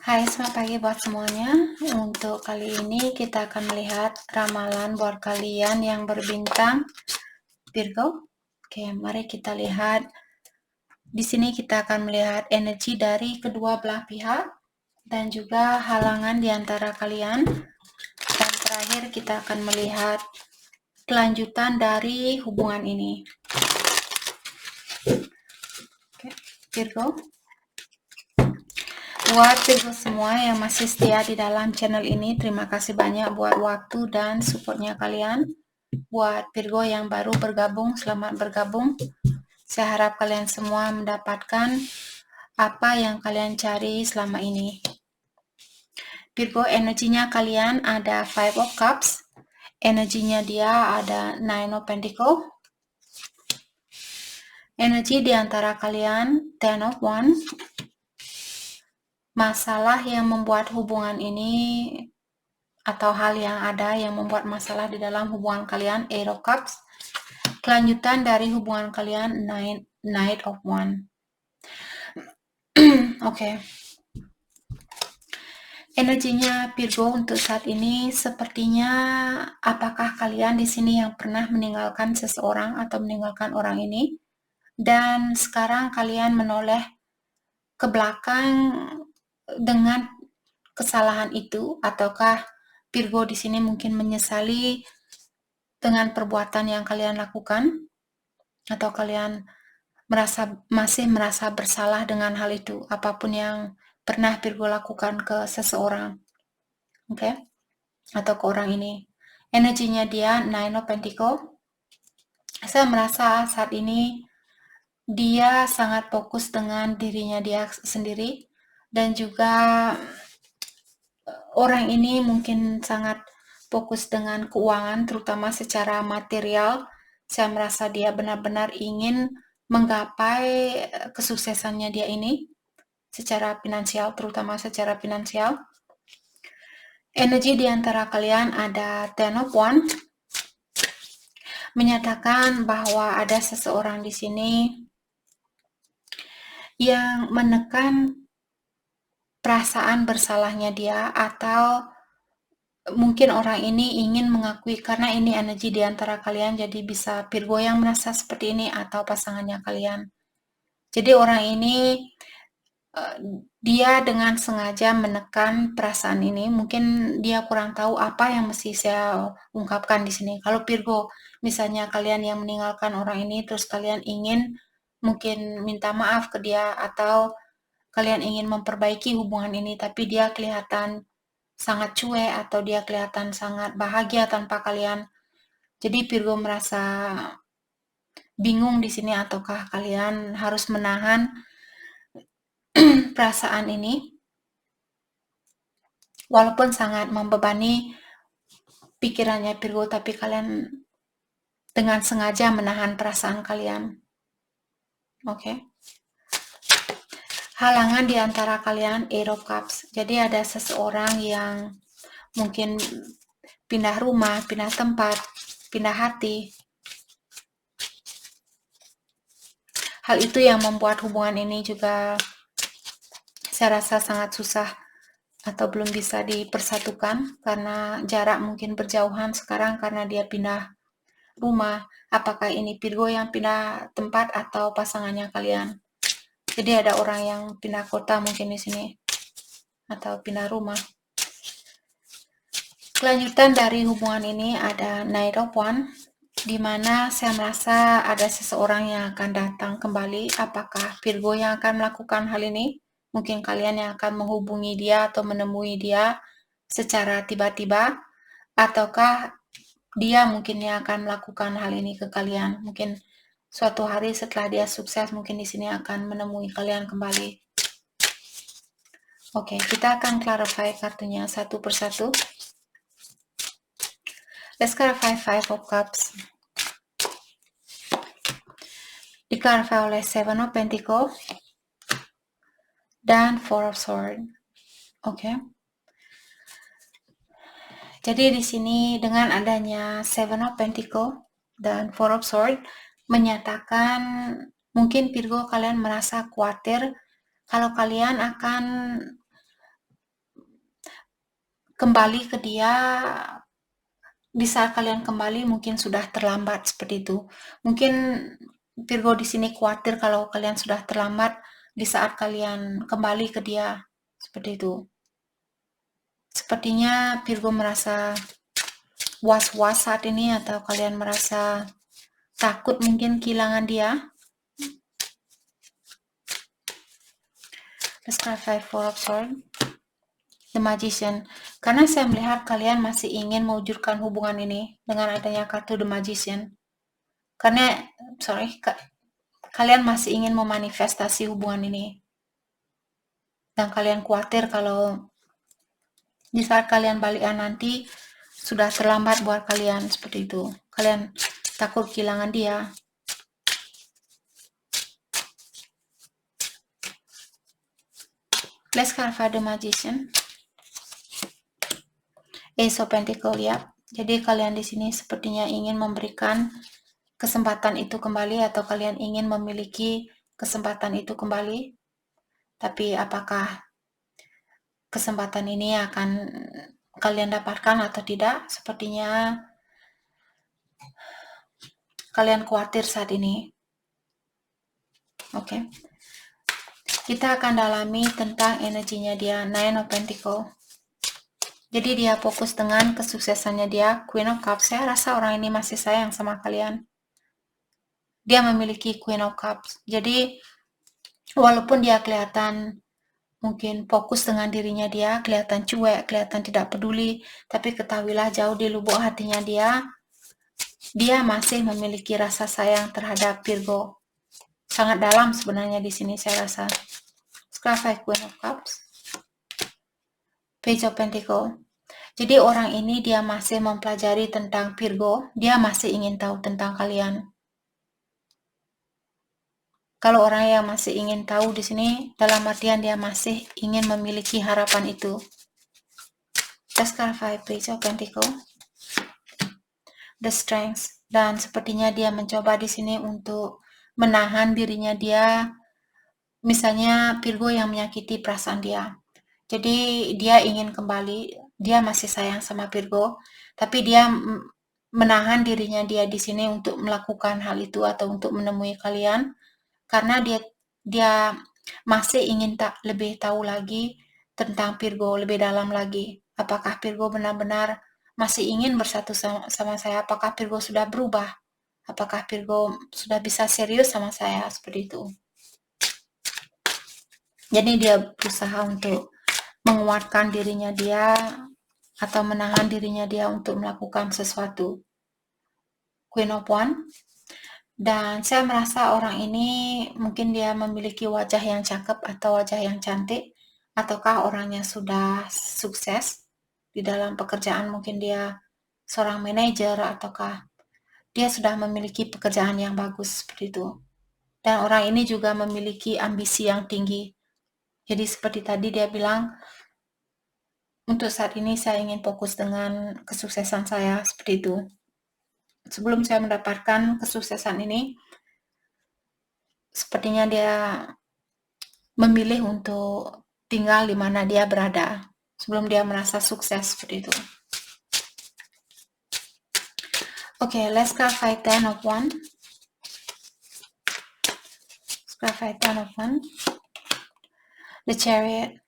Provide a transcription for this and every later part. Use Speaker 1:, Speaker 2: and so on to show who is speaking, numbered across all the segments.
Speaker 1: Hai, selamat pagi buat semuanya. Untuk kali ini kita akan melihat ramalan buat kalian yang berbintang Virgo. Oke, mari kita lihat. Di sini kita akan melihat energi dari kedua belah pihak dan juga halangan di antara kalian. Dan terakhir kita akan melihat kelanjutan dari hubungan ini. Oke, Virgo. Buat Virgo semua yang masih setia di dalam channel ini, terima kasih banyak buat waktu dan supportnya kalian. Buat Virgo yang baru bergabung, selamat bergabung. Saya harap kalian semua mendapatkan apa yang kalian cari selama ini. Virgo, energinya kalian ada Five of Cups, energinya dia ada Nine of Pentacles, energi di antara kalian Ten of Wands. Masalah yang membuat hubungan ini atau hal yang ada yang membuat masalah di dalam hubungan kalian Eight of Cups. Kelanjutan dari hubungan kalian Knight of Wands. Oke. Energinya Virgo untuk saat ini sepertinya apakah kalian di sini yang pernah meninggalkan seseorang atau meninggalkan orang ini dan sekarang kalian menoleh ke belakang dengan kesalahan itu, ataukah Virgo di sini mungkin menyesali dengan perbuatan yang kalian lakukan, atau kalian masih merasa bersalah dengan hal itu, apapun yang pernah Virgo lakukan ke seseorang, oke? Atau ke orang ini. Energinya dia Nine of Pentacles. Saya merasa saat ini dia sangat fokus dengan dirinya dia sendiri dan juga orang ini mungkin sangat fokus dengan keuangan, terutama secara material. Saya merasa dia benar-benar ingin menggapai kesuksesannya dia ini secara finansial, terutama secara finansial. Energi di antara kalian ada Ten of Wands, menyatakan bahwa ada seseorang di sini yang menekan perasaan bersalahnya dia, atau mungkin orang ini ingin mengakui, karena ini energi di antara kalian, jadi bisa Virgo yang merasa seperti ini atau pasangannya kalian. Jadi orang ini dia dengan sengaja menekan perasaan ini. Mungkin dia kurang tahu apa yang mesti saya ungkapkan di sini. Kalau Virgo, misalnya kalian yang meninggalkan orang ini, terus kalian ingin mungkin minta maaf ke dia, atau kalian ingin memperbaiki hubungan ini, tapi dia kelihatan sangat cuek, atau dia kelihatan sangat bahagia tanpa kalian. Jadi Virgo merasa bingung di sini, ataukah kalian harus menahan perasaan ini, walaupun sangat membebani pikirannya Virgo, tapi kalian dengan sengaja menahan perasaan kalian. Oke. Halangan di antara kalian Eight of Cups. Jadi ada seseorang yang mungkin pindah rumah, pindah tempat, pindah hati. Hal itu yang membuat hubungan ini juga saya rasa sangat susah atau belum bisa dipersatukan karena jarak mungkin berjauhan sekarang karena dia pindah rumah. Apakah ini Virgo yang pindah tempat atau pasangannya kalian? Jadi ada orang yang pindah kota mungkin di sini atau pindah rumah. Kelanjutan dari hubungan ini ada Knight of Wands, di mana saya merasa ada seseorang yang akan datang kembali. Apakah Virgo yang akan melakukan hal ini? Mungkin kalian yang akan menghubungi dia atau menemui dia secara tiba-tiba, ataukah dia mungkin yang akan melakukan hal ini ke kalian. Mungkin suatu hari setelah dia sukses, mungkin di sini akan menemui kalian kembali. Oke, kita akan clarify kartunya satu persatu. Let's clarify Five of Cups. Di-clarify oleh Seven of Pentacles dan Four of Swords. Oke. Jadi di sini dengan adanya Seven of Pentacles dan Four of Swords menyatakan mungkin Virgo kalian merasa khawatir kalau kalian akan kembali ke dia. Di saat kalian kembali mungkin sudah terlambat seperti itu. Mungkin Virgo di sini khawatir kalau kalian sudah terlambat di saat kalian kembali ke dia seperti itu. Sepertinya Virgo merasa was-was saat ini, atau kalian merasa takut mungkin kehilangan dia. Let's clarify Four of Swords. The Magician. Karena saya melihat kalian masih ingin mewujudkan hubungan ini dengan adanya kartu The Magician. Karena, kalian masih ingin memanifestasi hubungan ini. Dan kalian khawatir kalau di saat kalian balikan nanti sudah terlambat buat kalian seperti itu. Kalian takut kehilangan dia. Let's clarify the Magician. Ace of Pentacles, ya. Jadi kalian di sini sepertinya ingin memberikan kesempatan itu kembali, atau kalian ingin memiliki kesempatan itu kembali. Tapi apakah kesempatan ini akan kalian dapatkan atau tidak? Sepertinya kalian khawatir saat ini. Oke. Kita akan dalami tentang energinya dia, Nine of Pentacles. Jadi dia fokus dengan kesuksesannya dia, Queen of Cups. Saya rasa orang ini masih sayang sama kalian. Dia memiliki Queen of Cups. Jadi walaupun dia kelihatan mungkin fokus dengan dirinya dia, kelihatan cuek, kelihatan tidak peduli, tapi ketahuilah jauh di lubuk hatinya dia masih memiliki rasa sayang terhadap Virgo. Sangat dalam sebenarnya di sini saya rasa. Clarify Queen of Cups. Page of Pentacles. Jadi orang ini dia masih mempelajari tentang Virgo, dia masih ingin tahu tentang kalian. Kalau orang yang masih ingin tahu di sini, dalam artian dia masih ingin memiliki harapan itu. Let's clarify Page of Pentacles. The Strength. Dan sepertinya dia mencoba di sini untuk menahan dirinya dia, misalnya Virgo yang menyakiti perasaan dia. Jadi dia ingin kembali, dia masih sayang sama Virgo, tapi dia menahan dirinya dia di sini untuk melakukan hal itu atau untuk menemui kalian, karena dia masih ingin lebih tahu lagi tentang Virgo lebih dalam lagi. Apakah Virgo benar-benar masih ingin bersatu sama saya? Apakah Virgo sudah berubah? Apakah Virgo sudah bisa serius sama saya? Seperti itu. Jadi dia berusaha untuk menguatkan dirinya dia atau menahan dirinya dia untuk melakukan sesuatu. Queen of Wands. Dan saya merasa orang ini mungkin dia memiliki wajah yang cakep atau wajah yang cantik, ataukah orangnya sudah sukses di dalam pekerjaan, mungkin dia seorang manajer, ataukah dia sudah memiliki pekerjaan yang bagus seperti itu. Dan orang ini juga memiliki ambisi yang tinggi. Jadi seperti tadi dia bilang, untuk saat ini saya ingin fokus dengan kesuksesan saya, seperti itu. Sebelum saya mendapatkan kesuksesan ini, sepertinya dia memilih untuk tinggal di mana dia berada sebelum dia merasa sukses, seperti itu. Oke, let's clarify Ten of Wands. Let's clarify Ten of Wands. The Chariot.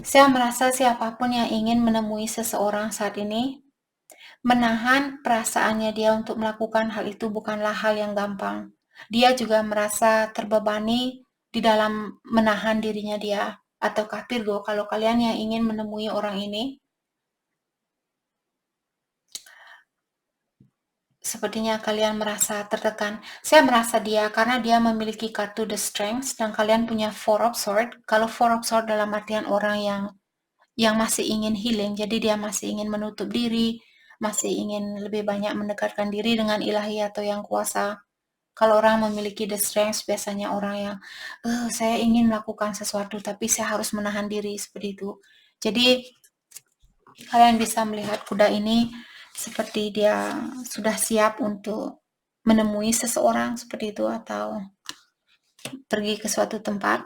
Speaker 1: Saya merasa siapapun yang ingin menemui seseorang saat ini, menahan perasaannya dia untuk melakukan hal itu bukanlah hal yang gampang. Dia juga merasa terbebani di dalam menahan dirinya dia. Ataukah Virgo, kalau kalian yang ingin menemui orang ini, sepertinya kalian merasa tertekan. Saya merasa dia, karena dia memiliki kartu The Strength dan kalian punya Four of Swords. Kalau Four of Swords dalam artian orang yang masih ingin healing, jadi dia masih ingin menutup diri, masih ingin lebih banyak mendekatkan diri dengan ilahi atau yang kuasa. Kalau orang memiliki The Strength, biasanya orang yang saya ingin melakukan sesuatu tapi saya harus menahan diri, seperti itu. Jadi kalian bisa melihat kuda ini seperti dia sudah siap untuk menemui seseorang, seperti itu, atau pergi ke suatu tempat.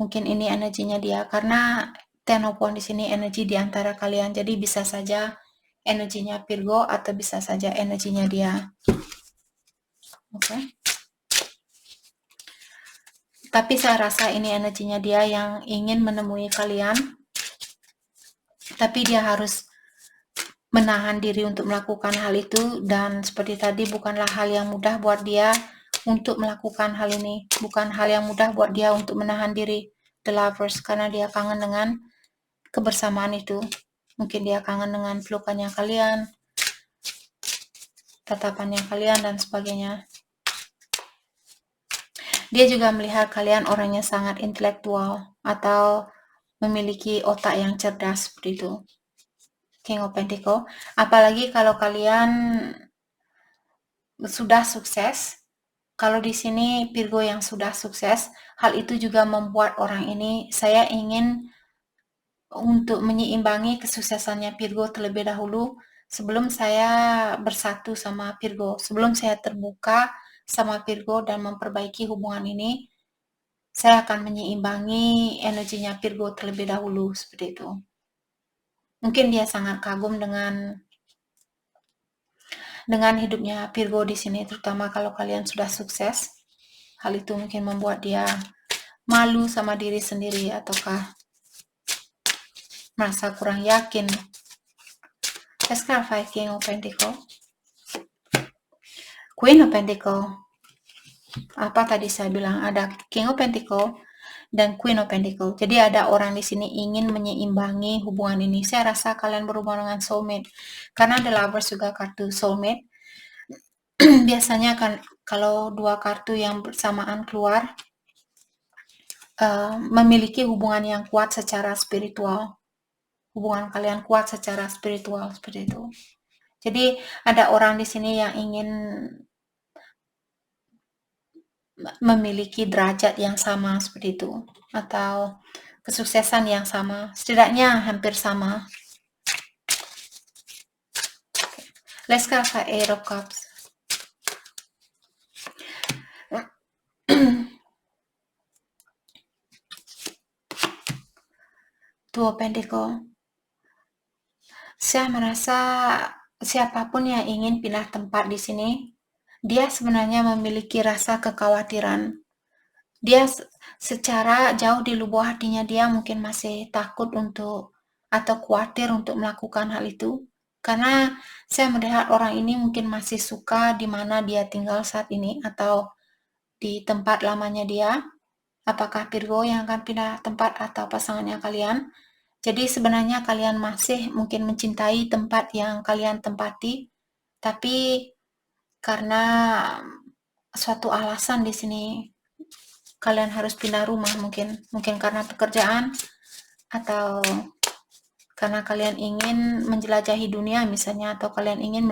Speaker 1: Mungkin ini energinya dia, karena Ten of Wands di sini energi di antara kalian. Jadi bisa saja energinya Virgo atau bisa saja energinya dia. Oke. Tapi saya rasa ini energinya dia yang ingin menemui kalian. Tapi dia harus menahan diri untuk melakukan hal itu, dan seperti tadi bukanlah hal yang mudah buat dia untuk melakukan hal ini. Bukan hal yang mudah buat dia untuk menahan diri, The Lovers, karena dia kangen dengan kebersamaan itu. Mungkin dia kangen dengan pelukannya kalian, tatapannya kalian, dan sebagainya. Dia juga melihat kalian orangnya sangat intelektual atau memiliki otak yang cerdas seperti itu. King of Pentacle. Apalagi kalau kalian sudah sukses. Kalau di sini Virgo yang sudah sukses, hal itu juga membuat orang ini, saya ingin untuk menyeimbangi kesuksesannya Virgo terlebih dahulu sebelum saya bersatu sama Virgo, sebelum saya terbuka sama Virgo dan memperbaiki hubungan ini, saya akan menyeimbangi energinya Virgo terlebih dahulu, seperti itu. Mungkin dia sangat kagum dengan hidupnya Virgo di sini, terutama kalau kalian sudah sukses. Hal itu mungkin membuat dia malu sama diri sendiri ataukah merasa kurang yakin. Sekarang King of Pentacle, Queen of Pentacle. Apa tadi saya bilang, ada King of Pentacle dan Queen of Pentacle. Jadi ada orang di sini ingin menyeimbangi hubungan ini. Saya rasa kalian berhubungan dengan soulmate, karena The Lovers juga kartu soulmate. Biasanya kan kalau dua kartu yang bersamaan keluar, memiliki hubungan yang kuat secara spiritual. Hubungan kalian kuat secara spiritual, seperti itu. Jadi ada orang di sini yang ingin memiliki derajat yang sama seperti itu, atau kesuksesan yang sama, setidaknya hampir sama. Let's go for Eight of Cups. Two of Pentacles. Saya merasa siapapun yang ingin pindah tempat di sini, dia sebenarnya memiliki rasa kekhawatiran. Dia secara jauh di lubuk hatinya dia mungkin masih takut untuk atau khawatir untuk melakukan hal itu. Karena saya melihat orang ini mungkin masih suka di mana dia tinggal saat ini atau di tempat lamanya dia. Apakah Virgo yang akan pindah tempat atau pasangannya kalian? Jadi sebenarnya kalian masih mungkin mencintai tempat yang kalian tempati, tapi karena suatu alasan di sini kalian harus pindah rumah, mungkin karena pekerjaan atau karena kalian ingin menjelajahi dunia misalnya, atau kalian ingin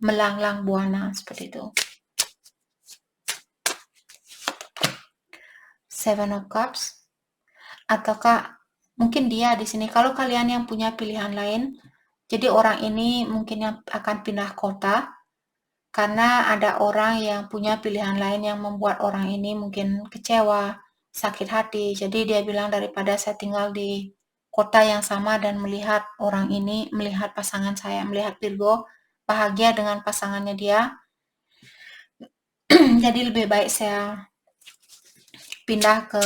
Speaker 1: melanglang buana, seperti itu. Seven of Cups. Ataukah mungkin dia di sini, kalau kalian yang punya pilihan lain, jadi orang ini mungkin yang akan pindah kota karena ada orang yang punya pilihan lain yang membuat orang ini mungkin kecewa, sakit hati. Jadi dia bilang, daripada saya tinggal di kota yang sama dan melihat orang ini, melihat pasangan saya, melihat Virgo bahagia dengan pasangannya dia, jadi lebih baik saya pindah ke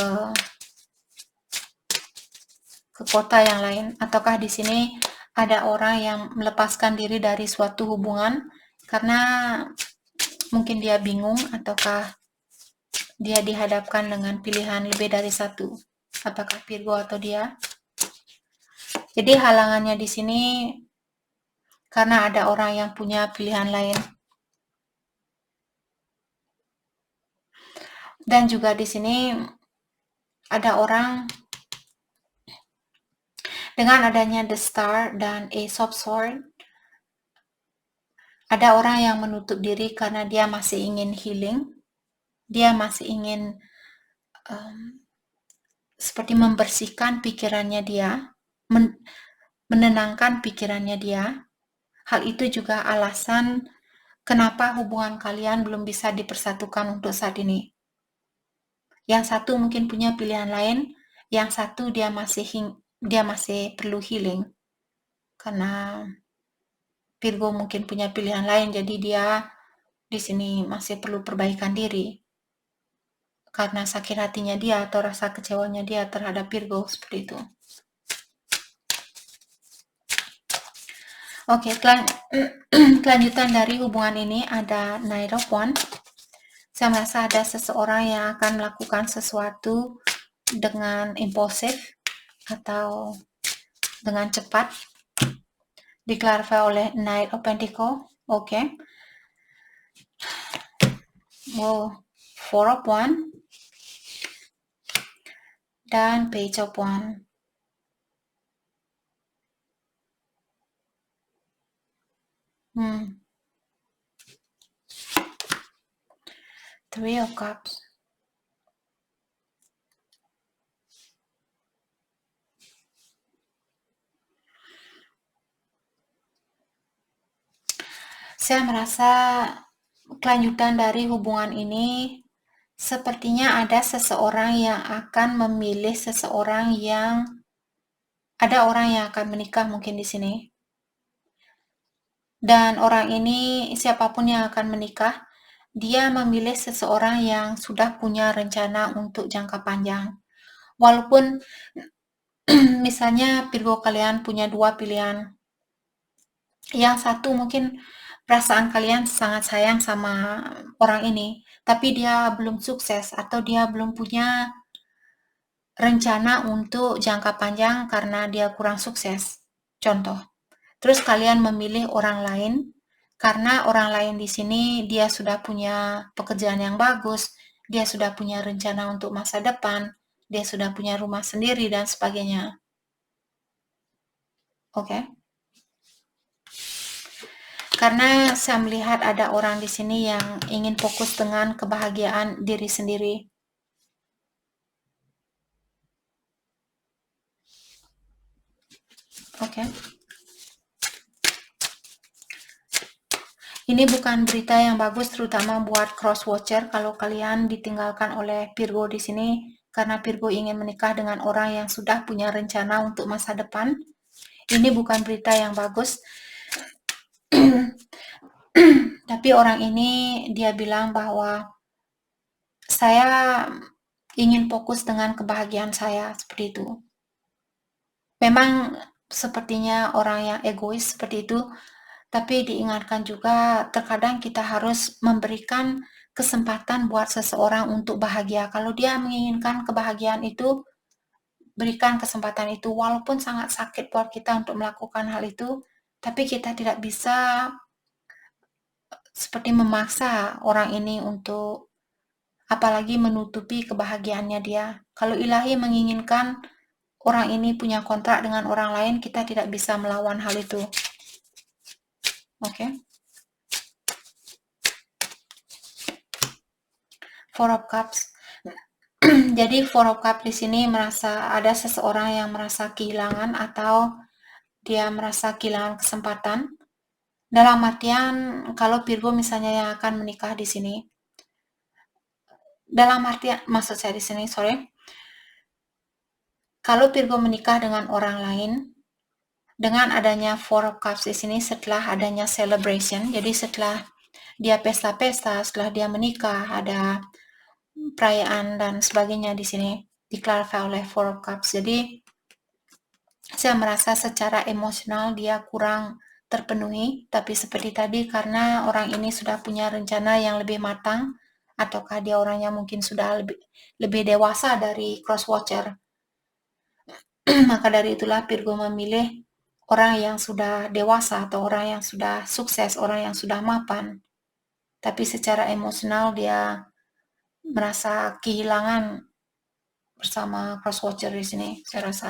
Speaker 1: kota yang lain. Ataukah di sini ada orang yang melepaskan diri dari suatu hubungan karena mungkin dia bingung, ataukah dia dihadapkan dengan pilihan lebih dari satu, apakah Virgo atau dia. Jadi halangannya di sini karena ada orang yang punya pilihan lain. Dan juga di sini ada orang dengan adanya The Star dan Ace of Swords, ada orang yang menutup diri karena dia masih ingin healing, dia masih ingin seperti membersihkan pikirannya dia, menenangkan pikirannya dia. Hal itu juga alasan kenapa hubungan kalian belum bisa dipersatukan untuk saat ini. Yang satu mungkin punya pilihan lain, yang satu dia masih dia masih perlu healing. Karena Virgo mungkin punya pilihan lain, jadi dia di sini masih perlu perbaikan diri. Karena sakit hatinya dia atau rasa kecewanya dia terhadap Virgo, seperti itu. Oke, kelanjutan dari hubungan ini ada Knight of Wands. Saya merasa ada seseorang yang akan melakukan sesuatu dengan impulsif atau dengan cepat. Diklarifikasi oleh Knight of Pentacles. Oke. Wow, Four of Wands dan Page of Wands. Three of Cups. Saya merasa kelanjutan dari hubungan ini sepertinya ada seseorang yang akan memilih seseorang yang ada orang yang akan menikah mungkin di sini. Dan orang ini siapapun yang akan menikah, dia memilih seseorang yang sudah punya rencana untuk jangka panjang. Walaupun misalnya Virgo kalian punya dua pilihan. Yang satu mungkin perasaan kalian sangat sayang sama orang ini, tapi dia belum sukses atau dia belum punya rencana untuk jangka panjang karena dia kurang sukses. Contoh. Terus kalian memilih orang lain karena orang lain di sini dia sudah punya pekerjaan yang bagus, dia sudah punya rencana untuk masa depan, dia sudah punya rumah sendiri dan sebagainya. Oke. Karena saya melihat ada orang di sini yang ingin fokus dengan kebahagiaan diri sendiri. Oke. Ini bukan berita yang bagus terutama buat cross watcher kalau kalian ditinggalkan oleh Virgo di sini karena Virgo ingin menikah dengan orang yang sudah punya rencana untuk masa depan. Ini bukan berita yang bagus. Tapi orang ini dia bilang bahwa saya ingin fokus dengan kebahagiaan saya, seperti itu. Memang sepertinya orang yang egois seperti itu, tapi diingatkan juga terkadang kita harus memberikan kesempatan buat seseorang untuk bahagia. Kalau dia menginginkan kebahagiaan itu, berikan kesempatan itu walaupun sangat sakit buat kita untuk melakukan hal itu, tapi kita tidak bisa seperti memaksa orang ini untuk apalagi menutupi kebahagiaannya dia. Kalau ilahi menginginkan orang ini punya kontrak dengan orang lain, kita tidak bisa melawan hal itu. Oke. Four of Cups. Jadi Four of Cups di sini merasa ada seseorang yang merasa kehilangan atau dia merasa kehilangan kesempatan. Dalam artian kalau Virgo misalnya yang akan menikah di sini. Dalam artian maksud saya di sini, sorry. Kalau Virgo menikah dengan orang lain, dengan adanya Four of Cups di sini setelah adanya celebration, jadi setelah dia pesta-pesta, setelah dia menikah, ada perayaan dan sebagainya di sini diklarifikasi oleh Four of Cups. Jadi saya merasa secara emosional dia kurang terpenuhi, tapi seperti tadi karena orang ini sudah punya rencana yang lebih matang, ataukah dia orangnya mungkin sudah lebih dewasa dari cross watcher. Maka dari itulah Virgo memilih orang yang sudah dewasa atau orang yang sudah sukses, orang yang sudah mapan. Tapi secara emosional dia merasa kehilangan bersama cross watcher di sini, saya rasa.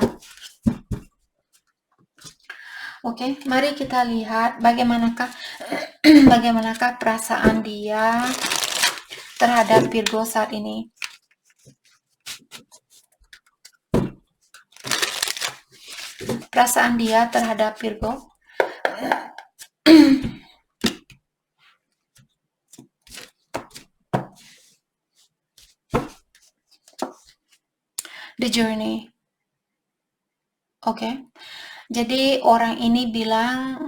Speaker 1: Oke, mari kita lihat bagaimanakah perasaan dia terhadap Virgo saat ini. Perasaan dia terhadap Virgo. The Journey. Oke. Jadi orang ini bilang,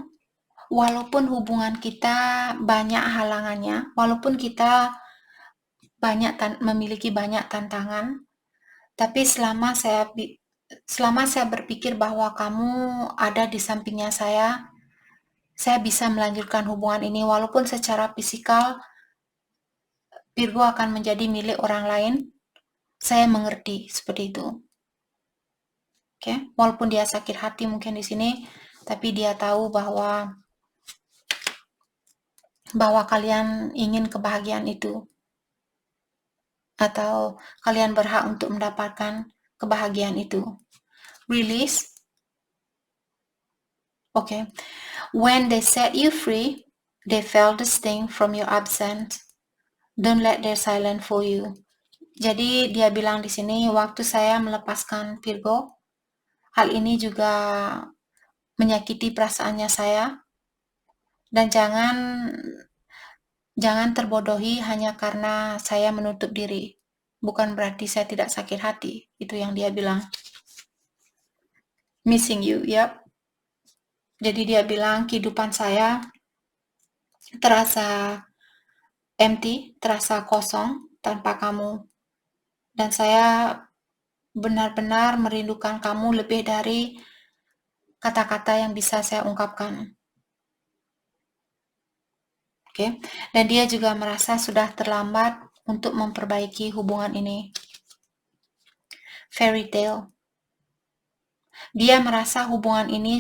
Speaker 1: walaupun hubungan kita banyak halangannya, walaupun kita memiliki banyak tantangan, tapi selama saya berpikir bahwa kamu ada di sampingnya saya bisa melanjutkan hubungan ini walaupun secara fisikal Virgo akan menjadi milik orang lain. Saya mengerti seperti itu. Oke, walaupun dia sakit hati mungkin di sini, tapi dia tahu bahwa kalian ingin kebahagiaan itu, atau kalian berhak untuk mendapatkan kebahagiaan itu. Release. Okay. When they set you free, they felt the sting from your absence. Don't let their silence fool you. Jadi dia bilang di sini, waktu saya melepaskan Virgo, hal ini juga menyakiti perasaannya saya, dan jangan terbodohi hanya karena saya menutup diri. Bukan berarti saya tidak sakit hati. Itu yang dia bilang. Missing you, yep. Jadi dia bilang kehidupan saya terasa empty, terasa kosong tanpa kamu. Dan saya benar-benar merindukan kamu lebih dari kata-kata yang bisa saya ungkapkan. Oke. Dan dia juga merasa sudah terlambat untuk memperbaiki hubungan ini. Fairy tale. Dia merasa hubungan ini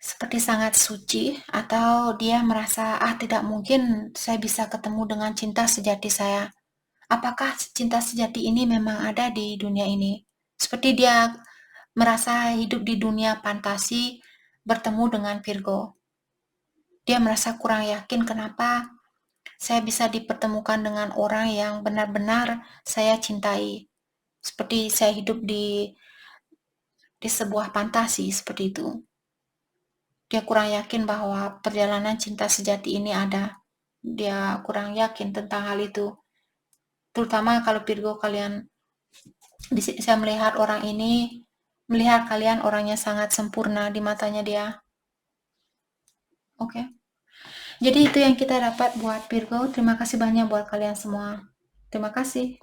Speaker 1: seperti sangat suci, atau dia merasa tidak mungkin saya bisa ketemu dengan cinta sejati saya. Apakah cinta sejati ini memang ada di dunia ini? Seperti dia merasa hidup di dunia fantasi bertemu dengan Virgo. Dia merasa kurang yakin kenapa saya bisa dipertemukan dengan orang yang benar-benar saya cintai. Seperti saya hidup di sebuah fantasi seperti itu. Dia kurang yakin bahwa perjalanan cinta sejati ini ada. Dia kurang yakin tentang hal itu. Terutama kalau Virgo kalian, saya melihat orang ini, melihat kalian orangnya sangat sempurna di matanya dia. Oke. Jadi itu yang kita dapat buat Virgo. Terima kasih banyak buat kalian semua. Terima kasih.